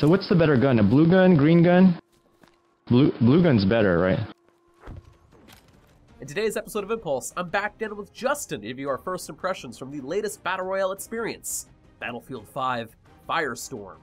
So what's the better gun? A blue gun, green gun? Blue gun's better, right? In today's episode of Impulse, I'm back again with Justin to give you our first impressions from the latest Battle Royale experience, Battlefield V Firestorm.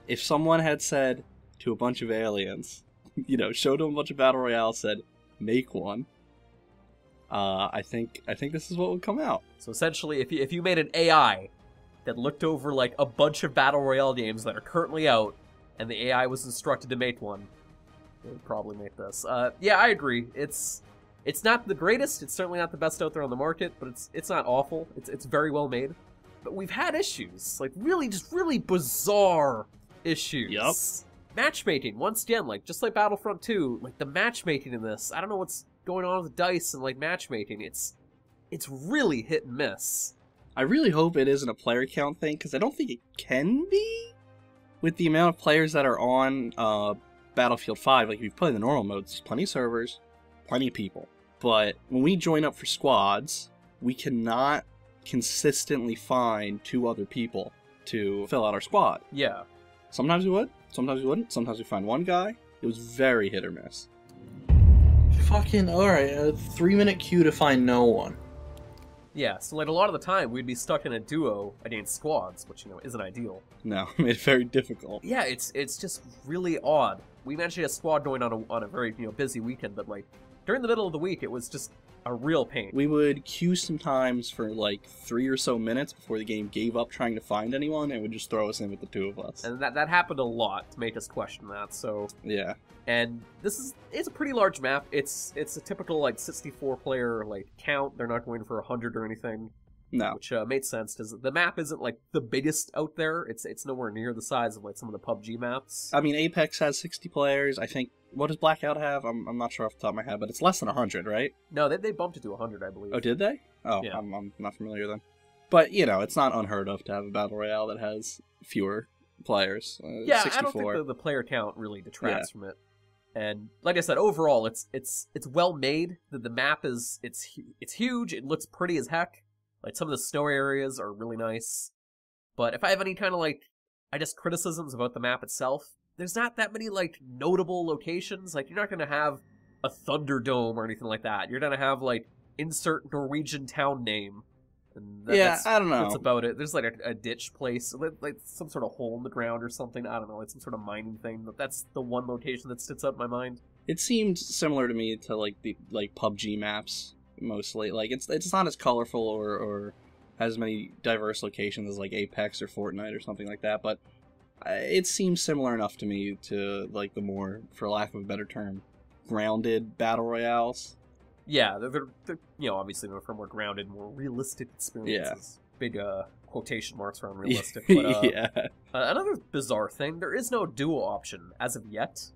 If someone had said to a bunch of aliens, showed them a bunch of Battle Royale, said, make one, I think this is what would come out. So essentially, if you made an AI that looked over like a bunch of Battle Royale games that are currently out, and the AI was instructed to make one, it would probably make this. Yeah, I agree. It's not the greatest, it's certainly not the best out there on the market, but it's not awful. It's very well made. But we've had issues, like really bizarre issues. Yup. Matchmaking, once again, just like Battlefront 2, the matchmaking in this, I don't know what's going on with DICE and matchmaking. It's really hit and miss. I really hope it isn't a player count thing, because I don't think it can be. With the amount of players that are on Battlefield 5, if you play the normal mode, there's plenty of servers, plenty of people. But when we join up for squads, we cannot consistently find 2 other people to fill out our squad. Yeah. Sometimes we would, sometimes we wouldn't, sometimes we find one guy. It was very hit or miss. Fucking alright, a 3-minute queue to find no one. Yeah, so a lot of the time we'd be stuck in a duo against squads, which isn't ideal. No, made it very difficult. Yeah, it's just really odd. We managed to get a squad going on a very busy weekend, but during the middle of the week it was just a real pain. We would queue sometimes for 3 or so minutes before the game gave up trying to find anyone, and would just throw us in with the 2 of us. And that happened a lot to make us question that. So yeah. And it's a pretty large map. It's a typical 64 player count. They're not going for 100 or anything. No. Which made sense because the map isn't the biggest out there. It's nowhere near the size of some of the PUBG maps. I mean, Apex has 60 players. I think, what does Blackout have? I'm not sure off the top of my head, but it's less than 100, right? No, they bumped it to 100, I believe. Oh, did they? Oh, yeah. I'm not familiar then. But it's not unheard of to have a battle royale that has fewer players. Yeah, 64. I don't think the player count really detracts from it. And like I said, overall, it's well made. The map it's huge. It looks pretty as heck. Some of the snow areas are really nice. But if I have any kind of criticisms about the map itself, there's not that many notable locations. You're not gonna have a Thunderdome or anything like that. You're gonna have insert Norwegian town name. And I don't know. That's about it. There's a ditch place, some sort of hole in the ground or something. I don't know, some sort of mining thing. But that's the one location that sticks out in my mind. It seemed similar to me to the PUBG maps mostly. It's not as colorful or has as many diverse locations as Apex or Fortnite or something like that. But it seems similar enough to me to the more, for lack of a better term, grounded battle royales. Yeah, they're obviously for more grounded, more realistic experiences. Yeah. Big quotation marks around realistic. But, yeah. Another bizarre thing, there is no duo option as of yet.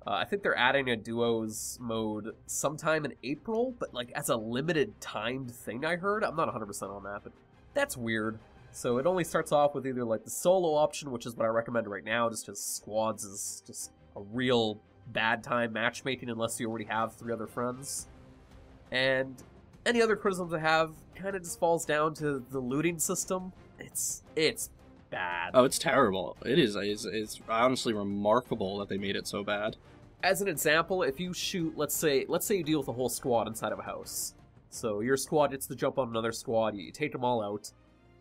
I think they're adding a duos mode sometime in April, but as a limited timed thing, I heard. I'm not 100% on that, but that's weird. So it only starts off with either the solo option, which is what I recommend right now, just because squads is just a real bad time matchmaking unless you already have 3 other friends. And any other criticisms I have kind of just falls down to the looting system. It's bad. Oh, it's terrible. It is. It's honestly remarkable that they made it so bad. As an example, if you shoot, let's say you deal with a whole squad inside of a house. So your squad gets to jump on another squad, you take them all out.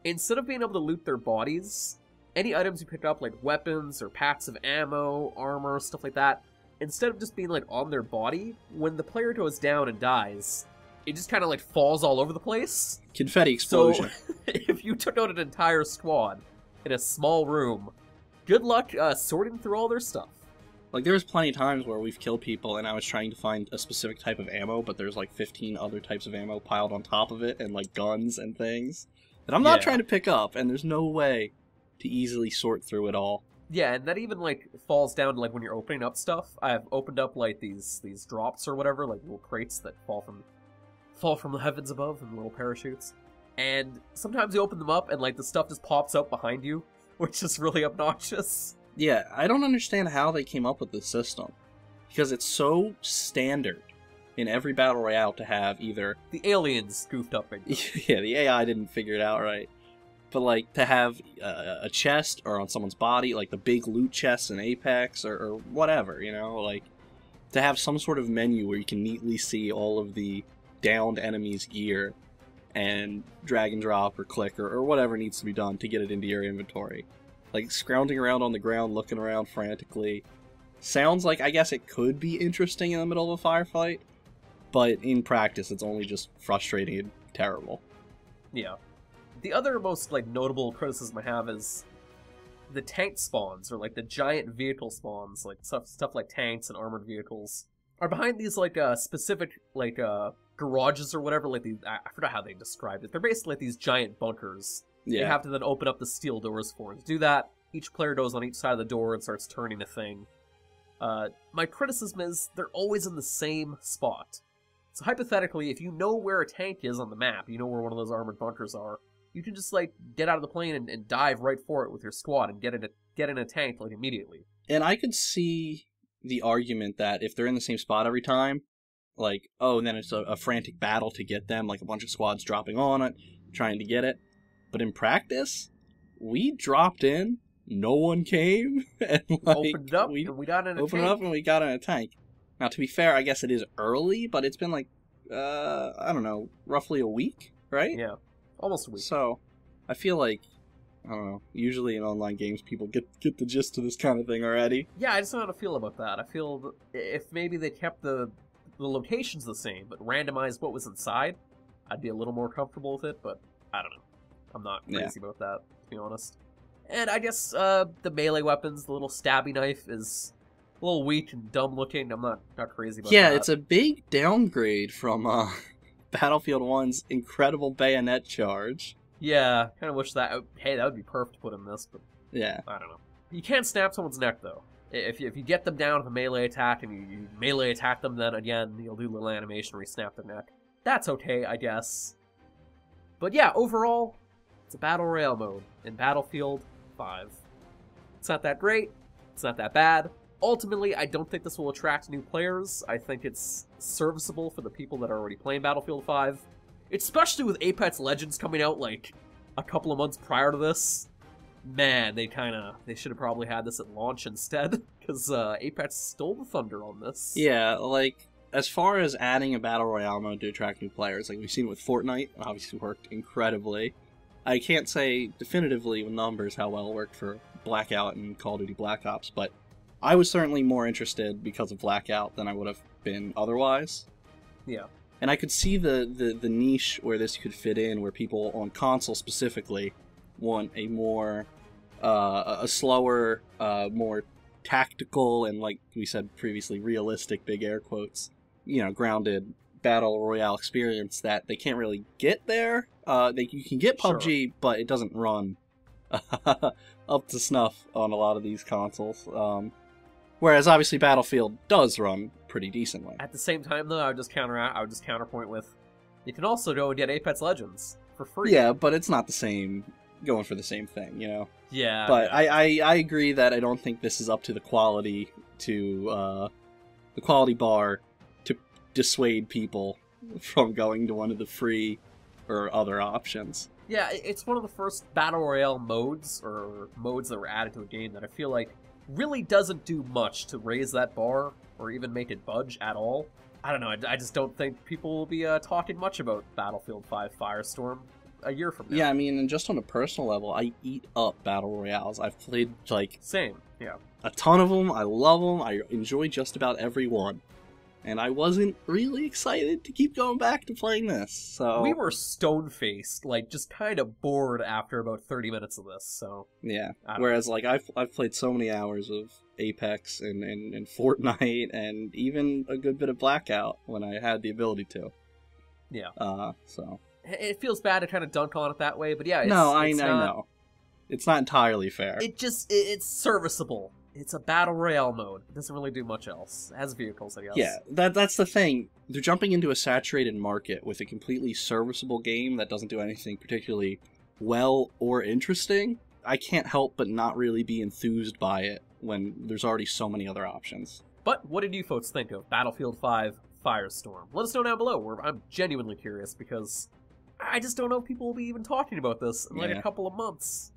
Instead of being able to loot their bodies, any items you pick up, weapons or packs of ammo, armor, stuff like that, instead of just being on their body, when the player goes down and dies, it just kind of falls all over the place. Confetti explosion. So if you took out an entire squad in a small room, good luck sorting through all their stuff. There was plenty of times where we've killed people and I was trying to find a specific type of ammo, but there's 15 other types of ammo piled on top of it, and guns and things that I'm not trying to pick up, and there's no way to easily sort through it all. Yeah, and that even falls down to when you're opening up stuff. I've opened up these drops or whatever, little crates that fall from the heavens above in little parachutes. And sometimes you open them up and the stuff just pops out behind you, which is really obnoxious. Yeah, I don't understand how they came up with this system, because it's so standard in every battle royale to have either the aliens goofed up. Yeah, the AI didn't figure it out right. But, like, to have a chest or on someone's body, like the big loot chests in Apex or whatever, you know? Like, to have some sort of menu where you can neatly see all of the downed enemies' gear and drag and drop or click or whatever needs to be done to get it into your inventory. Like, scrounging around on the ground, looking around frantically. Sounds like, I guess, it could be interesting in the middle of a firefight, but in practice, it's only just frustrating and terrible. Yeah. The other most, like, notable criticism I have is the tank spawns, or, like, the giant vehicle spawns, like, stuff like tanks and armored vehicles, are behind these, like, specific, like, garages or whatever, like, these, I forgot how they described it. They're basically like these giant bunkers. Yeah. You have to then open up the steel doors for. And to do that, each player goes on each side of the door and starts turning a thing. My criticism is they're always in the same spot. So hypothetically, if you know where a tank is on the map, you know where one of those armored bunkers are, you can just, like, get out of the plane and dive right for it with your squad and get in a tank, like, immediately. And I could see the argument that if they're in the same spot every time, like, oh, then it's a frantic battle to get them, like a bunch of squads dropping on it, trying to get it. But in practice, we dropped in, no one came, and, like, Opened it up, and we got in a tank. Opened it up and we got in a tank. Now, to be fair, I guess it is early, but it's been, like, I don't know, roughly a week, right? Yeah, almost a week. So, I feel like, I don't know, usually in online games people get the gist of this kind of thing already. Yeah, I just don't know how to feel about that. I feel that if maybe they kept the locations the same, but randomized what was inside, I'd be a little more comfortable with it, but I don't know. I'm not crazy about that, to be honest. And I guess the melee weapons, the little stabby knife, is a little weak and dumb looking. I'm not crazy about that. Yeah, it's a big downgrade from Battlefield 1's incredible bayonet charge. Yeah, kind of wish that... Hey, that would be perfect to put in this, but... Yeah. I don't know. You can't snap someone's neck, though. If you get them down with a melee attack and you melee attack them, then again, you'll do a little animation where you snap their neck. That's okay, I guess. But yeah, overall, it's a Battle Royale mode in Battlefield 5. It's not that great. It's not that bad. Ultimately, I don't think this will attract new players. I think it's serviceable for the people that are already playing Battlefield 5. Especially with Apex Legends coming out, like, a couple of months prior to this. Man, they should have probably had this at launch instead, because Apex stole the thunder on this. Yeah, like, as far as adding a Battle Royale mode to attract new players, like we've seen with Fortnite, it obviously worked incredibly. I can't say definitively with numbers how well it worked for Blackout and Call of Duty Black Ops, but I was certainly more interested because of Blackout than I would have been otherwise. Yeah. And I could see the niche where this could fit in, where people on console specifically want a more, a slower, more tactical, and like we said previously, realistic, big air quotes, you know, grounded Battle Royale experience that they can't really get there. You can get PUBG, sure, but it doesn't run up to snuff on a lot of these consoles. Whereas obviously Battlefield does run pretty decently. At the same time, though, I would just counterpoint with, you can also go and get Apex Legends for free. Yeah, but it's not the same, going for the same thing, you know? Yeah. But yeah. I agree that I don't think this is up to the quality bar to dissuade people from going to one of the free or other options. Yeah, it's one of the first Battle Royale modes, or modes that were added to a game that I feel like really doesn't do much to raise that bar, or even make it budge at all. I don't know, I just don't think people will be talking much about Battlefield 5 Firestorm a year from now. Yeah, I mean, and just on a personal level, I eat up Battle Royales. I've played, like... Same, yeah. A ton of them, I love them, I enjoy just about every one. And I wasn't really excited to keep going back to playing this, so... We were stone-faced, like, just kind of bored after about 30 minutes of this, so... Yeah, whereas, like, I've played so many hours of Apex and Fortnite, and even a good bit of Blackout when I had the ability to. Yeah. So... It feels bad to kind of dunk on it that way, but yeah, I know. It's not entirely fair. It's serviceable. It's a Battle Royale mode. It doesn't really do much else. It has vehicles, I guess. Yeah, that's the thing. They're jumping into a saturated market with a completely serviceable game that doesn't do anything particularly well or interesting. I can't help but not really be enthused by it when there's already so many other options. But what did you folks think of Battlefield 5 Firestorm? Let us know down below. I'm genuinely curious because I just don't know if people will be even talking about this in like Yeah. a couple of months.